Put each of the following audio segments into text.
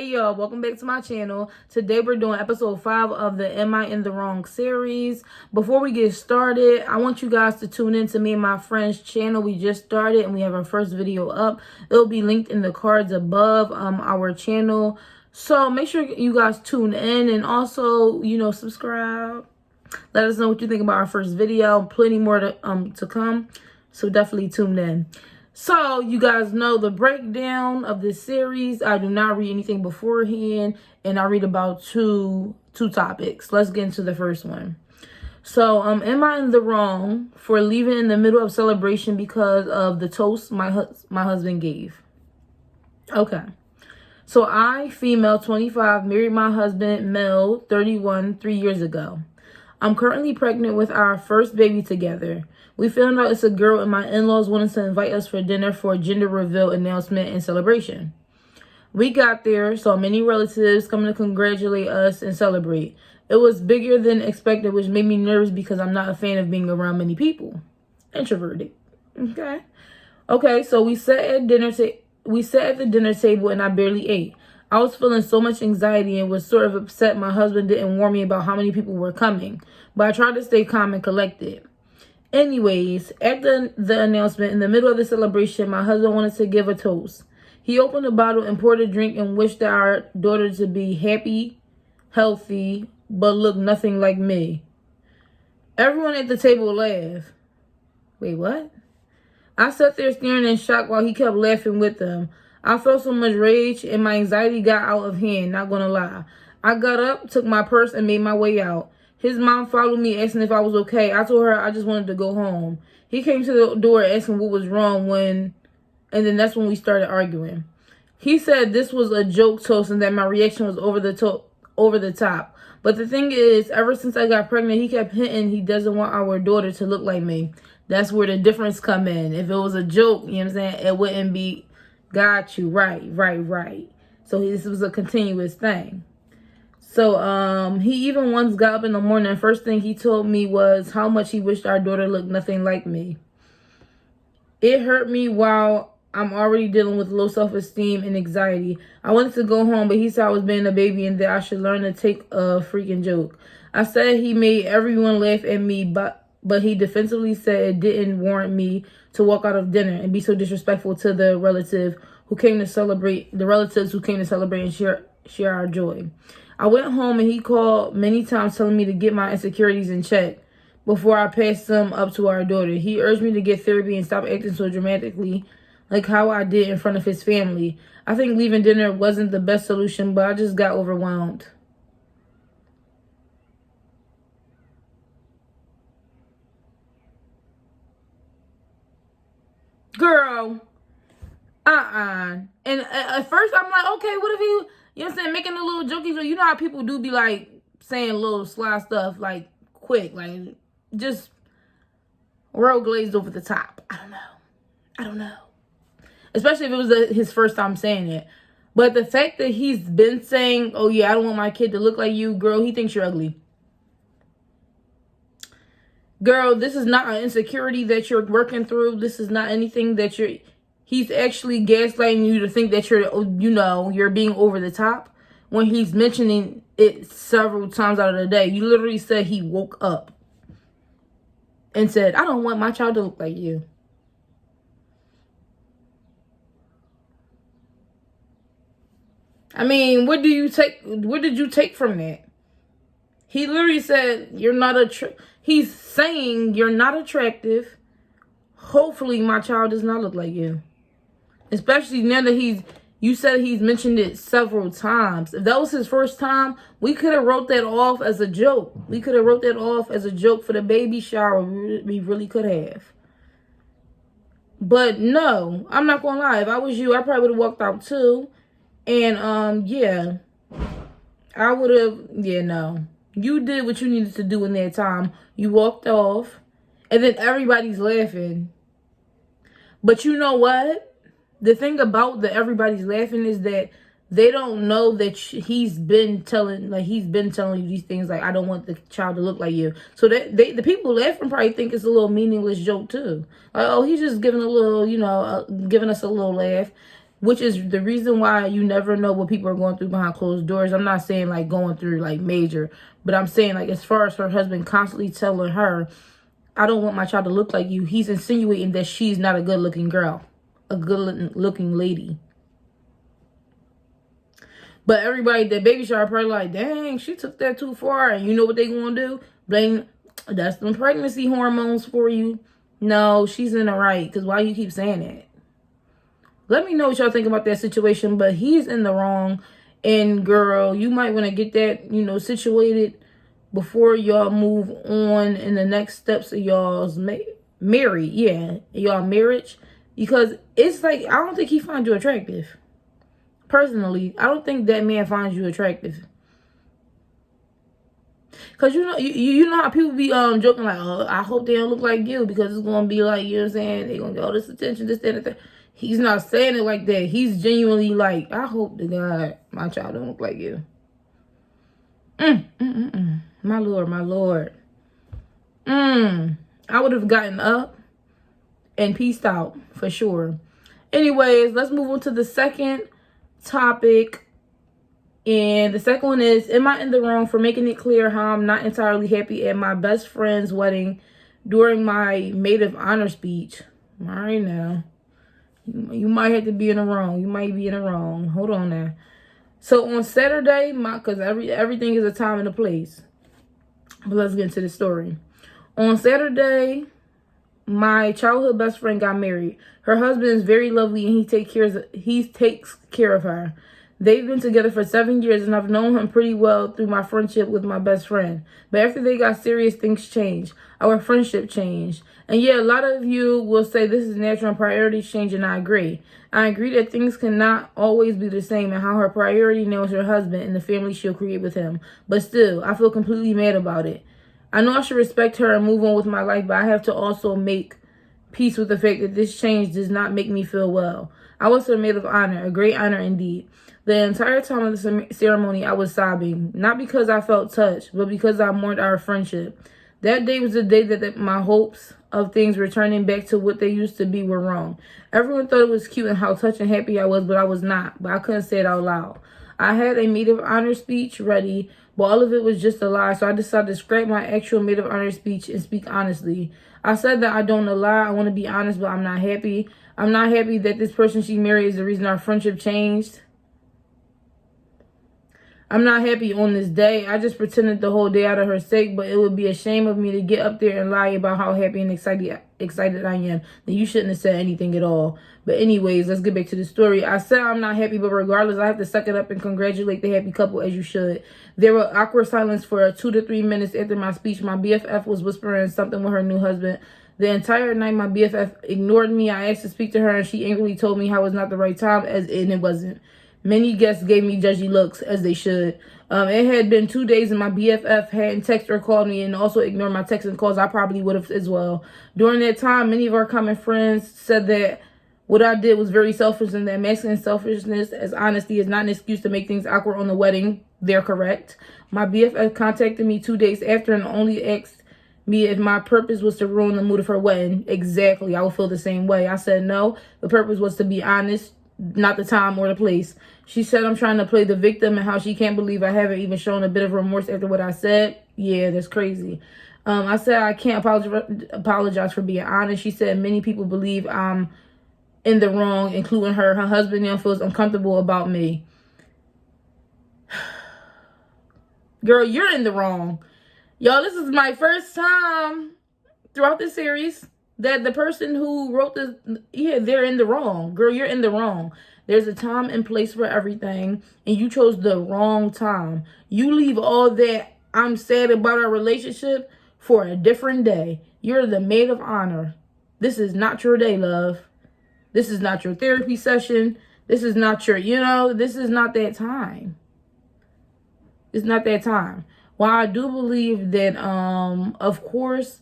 Hey y'all, welcome back to my channel. Today we're doing episode 5 of the Am I in the Wrong series. Before we get started, I want you guys to tune in to me and my friend's channel. We just started and we have our first video up. It'll be linked in the cards above our channel. So make sure you guys tune in and also, subscribe. Let us know what you think about our first video. Plenty more to come. So definitely tune in. So, you guys know the breakdown of this series. I do not read anything beforehand, and I read about two topics. Let's get into the first one. So, am I in the wrong for leaving in the middle of celebration because of the toast my husband gave? Okay. So, I, female, 25, married my husband, male, 31, 3 years ago. I'm currently pregnant with our first baby together. We found out it's a girl and my in-laws wanted to invite us for dinner for a gender reveal announcement and celebration. We got there, saw many relatives coming to congratulate us and celebrate. It was bigger than expected, which made me nervous because I'm not a fan of being around many people. Introverted. Okay, so we sat at the dinner table and I barely ate. I was feeling so much anxiety and was sort of upset my husband didn't warn me about how many people were coming, but I tried to stay calm and collected. Anyways, after the announcement, in the middle of the celebration, my husband wanted to give a toast. He opened a bottle and poured a drink and wished our daughter to be happy, healthy, but look nothing like me. Everyone at the table laughed. Wait, what? I sat there staring in shock while he kept laughing with them. I felt so much rage and my anxiety got out of hand, not gonna lie. I got up, took my purse, and made my way out. His mom followed me, asking if I was okay. I told her I just wanted to go home. He came to the door asking what was wrong and then that's when we started arguing. He said this was a joke toast and that my reaction was over the top. But the thing is, ever since I got pregnant, he kept hinting he doesn't want our daughter to look like me. That's where the difference come in. If it was a joke, you know what I'm saying, it wouldn't be, got you, right. So this was a continuous thing. So, he even once got up in the morning and first thing he told me was how much he wished our daughter looked nothing like me. It hurt me while I'm already dealing with low self-esteem and anxiety. I wanted to go home, but he said I was being a baby and that I should learn to take a freaking joke. I said he made everyone laugh at me, but he defensively said it didn't warrant me to walk out of dinner and be so disrespectful to the relatives who came to celebrate and share our joy. I went home and he called many times telling me to get my insecurities in check before I passed them up to our daughter. He urged me to get therapy and stop acting so dramatically like how I did in front of his family. I think leaving dinner wasn't the best solution, but I just got overwhelmed. Girl, And at first I'm like, okay, what if he, you know what I'm saying, making a little jokey, so you know how people do be like saying little sly stuff like quick, like just real glazed over the top. I don't know. Especially if it was his first time saying it. But the fact that he's been saying, oh yeah, I don't want my kid to look like you, girl, he thinks you're ugly. Girl, this is not an insecurity that you're working through. This is not anything that he's actually gaslighting you to think that you're being over the top when he's mentioning it several times out of the day. You literally said he woke up and said, I don't want my child to look like you. I mean, what did you take from that? He literally said, he's saying you're not attractive. Hopefully my child does not look like you. Especially now that you said he's mentioned it several times. If that was his first time, we could have wrote that off as a joke. We could have wrote that off as a joke for the baby shower. We really could have. But no, I'm not gonna lie. If I was you, I probably would have walked out too. And yeah. I would have, no. You did what you needed to do in that time. You walked off. And then everybody's laughing. But you know what? The thing about the everybody's laughing is that they don't know that he's been telling you these things like, I don't want the child to look like you. So that the people laughing probably think it's a little meaningless joke too. Like, oh, he's just giving a little, giving us a little laugh. which is the reason why you never know what people are going through behind closed doors. I'm not saying like going through like major, but I'm saying like as far as her husband constantly telling her, I don't want my child to look like you, he's insinuating that she's not a good looking girl, a good looking lady. But everybody that baby shower probably like, dang, she took that too far. And you know what they gonna do? Blame, that's them pregnancy hormones for you. No, she's in the right. Because why you keep saying that? Let me know what y'all think about that situation. But he's in the wrong. And girl, you might want to get that, you know, situated before y'all move on in the next steps of y'all's marriage. Yeah, y'all marriage. Because it's like, I don't think he finds you attractive. Personally, I don't think that man finds you attractive. Cause you know you know how people be joking like, oh, I hope they don't look like you because it's gonna be like, you know what I'm saying, they gonna get all this attention, this, that, and that. He's not saying it like that. He's genuinely like, I hope to God my child don't look like you. My Lord, my Lord. I would have gotten up and peaced out for sure. Anyways, let's move on to the second topic. And the second one is, am I in the wrong for making it clear how I'm not entirely happy at my best friend's wedding during my maid of honor speech? All right now. You might have to be in the wrong. You might be in the wrong. Hold on now. So on Saturday, because everything is a time and a place. But let's get into the story. On Saturday, my childhood best friend got married. Her husband is very lovely and he takes care of her. They've been together for 7 years and I've known him pretty well through my friendship with my best friend. But after they got serious, things changed. Our friendship changed. And yeah, a lot of you will say this is natural and priorities change, and I agree. I agree that things cannot always be the same and how her priority now is her husband and the family she'll create with him. But still, I feel completely mad about it. I know I should respect her and move on with my life, but I have to also make peace with the fact that this change does not make me feel well. I was her maid of honor, a great honor indeed. The entire time of the ceremony, I was sobbing, not because I felt touched, but because I mourned our friendship. That day was the day that my hopes of things returning back to what they used to be were wrong. Everyone thought it was cute and how touched and happy I was, but I was not. But I couldn't say it out loud. I had a maid of honor speech ready, but all of it was just a lie, so I decided to scrap my actual maid of honor speech and speak honestly. I said that I don't lie, I want to be honest, but I'm not happy. I'm not happy that this person she married is the reason our friendship changed. I'm not happy on this day. I just pretended the whole day out of her sake, but it would be a shame of me to get up there and lie about how happy and excited I am. Then you shouldn't have said anything at all. But anyways, let's get back to the story. I said I'm not happy, but regardless, I have to suck it up and congratulate the happy couple as you should. There were awkward silence for 2 to 3 minutes after my speech. My BFF was whispering something with her new husband. The entire night, my BFF ignored me. I asked to speak to her, and she angrily told me how it was not the right time, and it wasn't. Many guests gave me judgy looks, as they should. It had been 2 days and my BFF hadn't texted or called me and also ignored my texts and calls. I probably would have as well. During that time, many of our common friends said that what I did was very selfish and that masculine selfishness as honesty is not an excuse to make things awkward on the wedding. They're correct. My BFF contacted me 2 days after and only asked me if my purpose was to ruin the mood of her wedding. Exactly. I would feel the same way. I said no. The purpose was to be honest, not the time or the place. She said I'm trying to play the victim and how she can't believe I haven't even shown a bit of remorse after what I said. Yeah, that's crazy. I said I can't apologize for being honest. She said many people believe I'm in the wrong, including her. Her husband now feels uncomfortable about me. Girl, you're in the wrong. Y'all, this is my first time throughout this series that the person who wrote this, yeah, they're in the wrong. Girl, you're in the wrong. There's a time and place for everything, and you chose the wrong time. You leave all that I'm sad about our relationship for a different day. You're the maid of honor. This is not your day, love. This is not your therapy session. This is not your, this is not that time. It's not that time. While I do believe that, of course,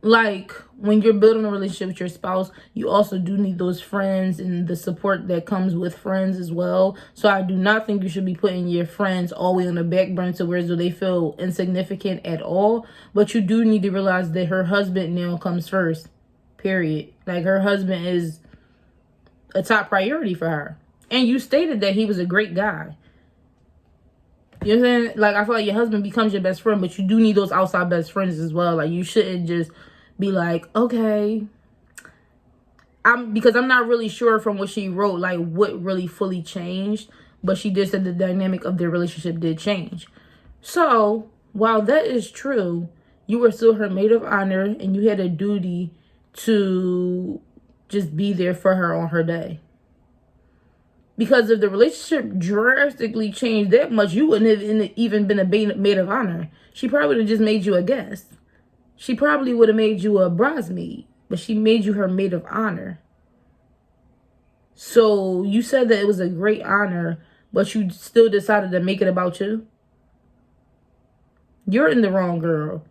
like when you're building a relationship with your spouse, you also do need those friends and the support that comes with friends as well. So I do not think you should be putting your friends all the way on the back burner to where they feel insignificant at all. But you do need to realize that her husband now comes first, period. Like her husband is a top priority for her. And you stated that he was a great guy. You know what I'm saying? Like, I feel like your husband becomes your best friend, but you do need those outside best friends as well. Like, you shouldn't just be like, okay. Because I'm not really sure from what she wrote, like, what really fully changed. But she did say the dynamic of their relationship did change. So, while that is true, you were still her maid of honor, and you had a duty to just be there for her on her day. Because if the relationship drastically changed that much, you wouldn't have even been a maid of honor. She probably would have just made you a guest. She probably would have made you a bridesmaid, but she made you her maid of honor. So you said that it was a great honor, but you still decided to make it about you? You're in the wrong, girl.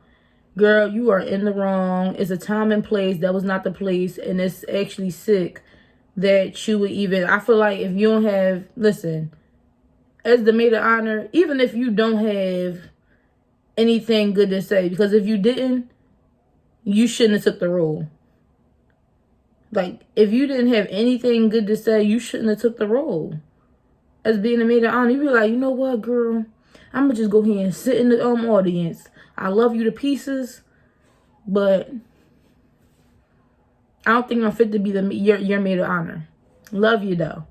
Girl, you are in the wrong. It's a time and place. That was not the place, and it's actually sick that you would even, I feel like if you don't have, listen, as the maid of honor, even if you don't have anything good to say, because if you didn't, you shouldn't have took the role. Like, if you didn't have anything good to say, you shouldn't have took the role. As being a maid of honor, you'd be like, you know what, girl? I'm going to just go here and sit in the audience. I love you to pieces, but I don't think I'm fit to be your maid of honor. Love you, though.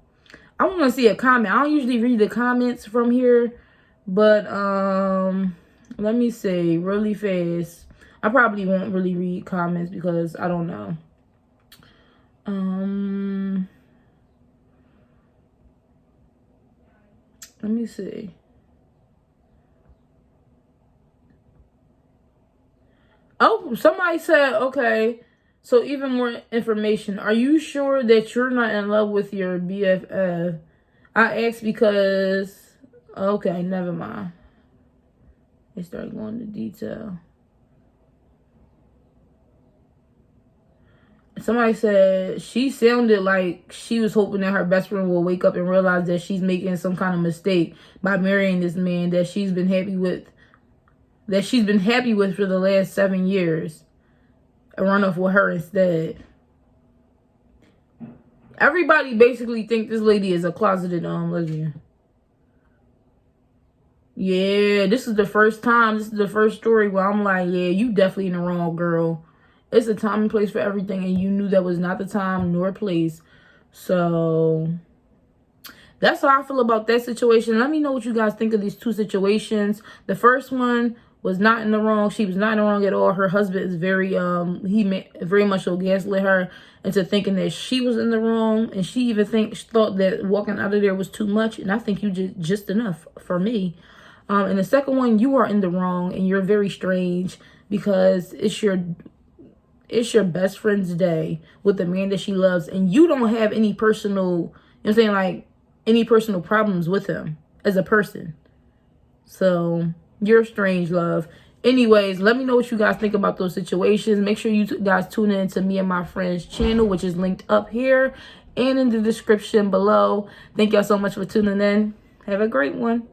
I want to see a comment. I don't usually read the comments from here, but let me see really fast. I probably won't really read comments because I don't know. Let me see. Oh, somebody said, okay, so even more information. Are you sure that you're not in love with your BFF? I asked because, okay, never mind. They started going into detail. Somebody said she sounded like she was hoping that her best friend will wake up and realize that she's making some kind of mistake by marrying this man that she's been happy with. That she's been happy with for the last 7 years. And run off with her instead. Everybody basically think this lady is a closeted lesbian. Yeah, this is the first time. This is the first story where I'm like, yeah, you definitely in the wrong, girl. It's a time and place for everything, and you knew that was not the time nor place. So that's how I feel about that situation. Let me know what you guys think of these two situations. The first one was not in the wrong. She was not in the wrong at all. Her husband is very very much so gaslit her into thinking that she was in the wrong, and she even thought that walking out of there was too much. And I think you just enough for me. And the second one, you are in the wrong, and you're very strange because it's your best friend's day with the man that she loves, and you don't have any personal, you know what I'm saying, like any personal problems with him as a person. So you're strange, love. Anyways, let me know what you guys think about those situations. Make sure you guys tune in to me and my friend's channel, which is linked up here and in the description below. Thank y'all so much for tuning in. Have a great one.